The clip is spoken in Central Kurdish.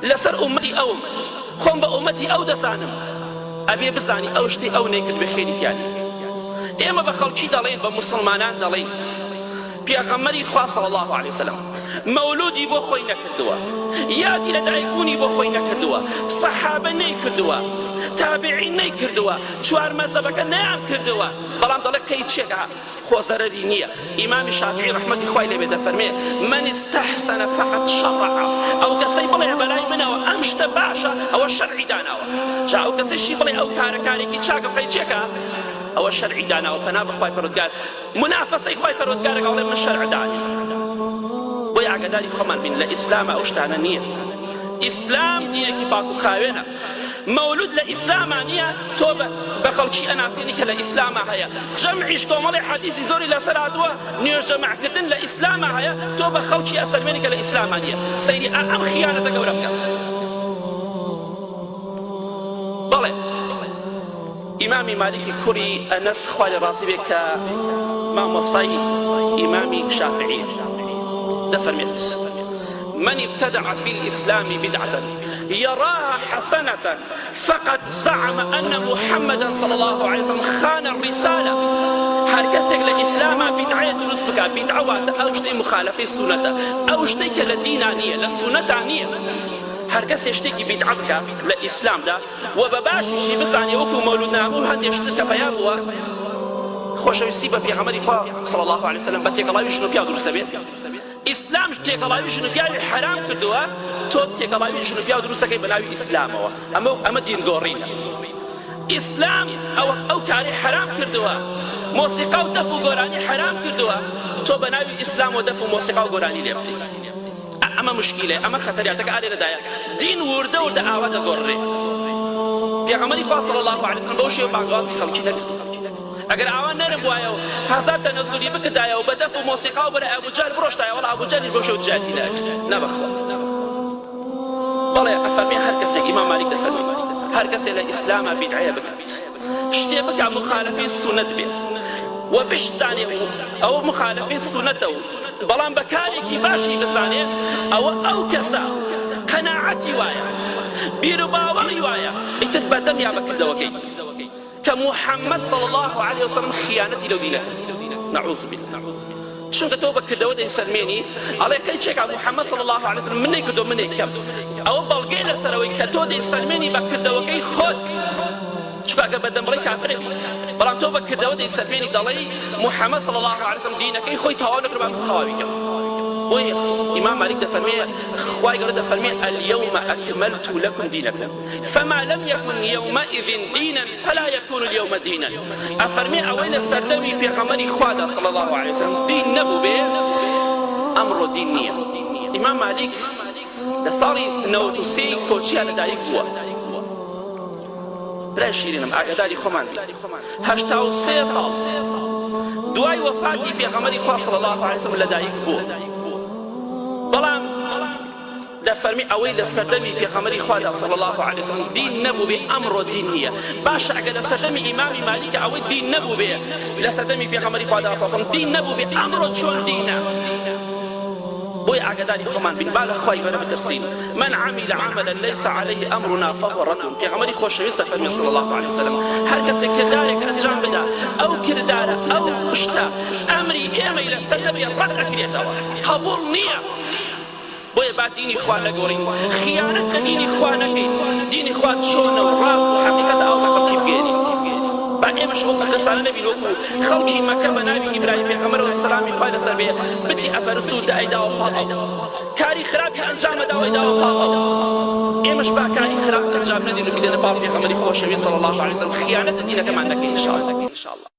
لەسەر ئومەتی ئەوم خۆم بە ئومەتی ئەو دەزانم ئەبێ بزانی ئەو شتەی ئەو نەیکرد بە خێریتیانی ئێمە بە خەڵکی دەڵێن بە مسلمانان دەڵێن پیغمبری خوا صلی الله علیه وسلم مولودی بۆ خۆی نەکردووە یادی لە دایکبوونی بۆ خۆی نەکردووە سەحابە نەیکردووە تابعین نەیکردووە چوار مەزهبەکە نەیان کردووە بەڵام دەڵێ قەی چێکە خۆ زەرەری نییە ئیمامی شافعی ڕەحمەتی خوای لێبێ دەفەرمێ من استحسن فقط شرع ئەو کەسەی بڵێ بەلای منەوە ئەم شتە باشە ئەوە شەرعی داناوە جا ئەو کەسەیشی بڵێ ئەو کارەکارێکی چاکە قەی چێکە ئەوە شەرعی داناوە پەنا بخوای پەروەردگار منافەسەی خوای پەروەردگارەکە ئەڵێ من شەرع دانی بۆی ئاگاداری خۆمان بین لە ئیسلامە ئەو شتانە نییە ئیسلام دینێکی پاک و خاوێنە مولود لە ئیسلاما نییە تۆ بە خەڵکی ئەناسێنی کە لە ئیسلاما هەیە جەمعیش کۆمەڵی حەدیثی زۆری لەسەر هاتووە نوێژ جەمعکردن لە ئیسلاما هەیە تۆ بە خەڵکی ئەسەلمێنی کە لە ئیسلاما نییە سەیری ئەم خیانەتە گەورە بکە بەڵێ ئیمامی مالکی کوڕی ئەنەس خوای لە ڕازی بێ کە مامۆستای ئیمامی شافعی دەفەرمێت من ابتدع في الإسلام بدعة يراها حسنة فقد زعم أن محمدا صلى الله عليه وسلم خان الرسالة هر کەسێک لە ئیسلاما بیدعەیە دروست بکات بیدعە واتە ئەو شتەی مخالفەی سونەتە ئەو شتەی کە لە دینا نییە لە سونەتا نییە هەر کەسێ شتێکی بیدعە بکات لە ئیسلامدا و بە باشیشی بزانێ وەکو مەولود نابوو هەندێک شت کە پەیا بووە خۆشەویستی بە پێغەمبەری خوا صلی الله عليه وسلم بە تێکەڵاوی ژنوپیا دروستە بێت ئیسلام تێکەڵاوی ژنوپیاوی حرام کردووە تۆ تێکەڵاوی ژنوپیا دروستەکەی بە ناوی ئیسلامەوە ئەمە دینگۆڕینە ئیسلام ئەو کاری حرام کردووە مۆسیقا و دەف و گۆرانی حرام کردووە تۆ بە ناوی ئیسلام و دەف و مۆسیقا و گۆرانی لێ بتەی ئەمە مشکیلە ئەمە خەتەریاتەکە ئالێ لەدایە دین وردە وردە ئاوا دەگۆڕێ پێغەمبەری خوا صلی الله عليه وسلم بەو شێوە بانگوازی خەڵکی نەکردووە ئەگەر ئەوان نەربوایە و هەزار تەنەزولی بکردایە و بە دەف و مۆسیقا و بەرە ئەبوجەهل بڕۆشتایە وەڵا ئەبوجەهلی بۆ شەو تجارەتی نەکرد نەبەخوا بەڵێ ئەفەرمێ هەر کەسێک ئیمام مالیک دەفەرمێ هەر کەسێک لە ئیسلامە بیدعەیە بکات شتێ بکات مخالفەی سونەت بێت و بشزانێ ئەوە مخالفەی سونەتە و بەڵام بە کارێکی باشی بزانێ ئەو کەسە قەناعەتی وایە بیر و باوەڕی وایە ئیتر بەدەمیا بەکردەوەکەی كمحمد صلى الله عليه وسلم خيانتي لو دينك نعوذ بالله چونکە تۆ بەکردەوە دەیسەلمێنی ئەڵێ کەی چێکا محەممەد صلی الله عليه وسلم منەی کردو منەی کەم ئەوە بەڵگەی لەسەرەوەی کە تۆ دەیسەلمێنی بەکردەوەکەی خۆت چونکە ئەگەر بەدەمڕەی کافرێ بەڵام تۆ بەکردەوە دەیسەلمێنی دەڵێی محەممەد صلی الله عليه وسلم دینەکەی خۆی تەواو نەکرد با تەواوی کەم بۆیە ئیمام مالک دەفەرمێ خوای گەورە دەفەرمێ اليوم أكملت لكم دينكم فما لم يكن يومئذ دينا فلا يكون اليوم دينا ئەفەرمێ ئەوەی لە سەردەمی پێغەمبەری خوادا صلی الله عليه وسلم دین نەبوو بێ ئەمڕۆ دین نییە ئیمام مالک لە ساڵی 93 کۆچیە لەدایک بووە برای شیرینم ئاگاداری خۆمان بین 83 ساڵ دوای وەفاتی پێغەمبەری خوا صلی الله عليه وسلم لەدایک بووە بەڵام دەفەرمی ئەوەی لە سەردەمی پێغەمبەری خوادا صلی الله عليه وسلم دین نەبوو بێ ئەمڕۆ دین نییە باشە ئەگەر لە سەردەمی ئیمامی مالیکە ئەوەی دین نەبوو بێ لە سەردەمی پێغەمبەری خوادا صلی الله عليه وسلم دین نەبوو بێ ئەمڕۆ چۆن دینە بۆی ئاگاداری خۆمان بین با لە خوای گەورە بترسین من عمل عملا ليس عليه امرنا فهو رد پێغەمبەری خۆشەویست دەفەرمێ صلی الله عليه وسلم هەر کەسێک کردارێک ئەنجام بدا ئەو کردارە ئەو شتە ئەمری ئێمەی لەسەر دەبێ ڕەت ئەکرێتەوە قبوڵ نییە بۆیە با دینی خوا نەگۆڕین خیانەت لە دینی خوا نەکەین دینی خوا چۆنە و ڕاست و حەقیقەتە ئەو بە خەڵکی بگێنین با ئێمەش ئەو کەسانە نەبین وەکو خەڵکی مەکە بە ناوی ئیبراهیم پێغەمبەرەوە سەلامی خوای لەسەر بێ بتی ئەپەرست و دائیداوە پاڵ ئەو کاری خراپ کە ئەنجام داوە ئەیداوە پاڵ ئەو ئێمەش با کاری خراپ ئەنجام نەدین و بدەنە پاڵ پێغەمبەری خۆشەویست صلی الله عليه وسلم خیانەت لە دینەکەمان نەکەین ئینشاءالله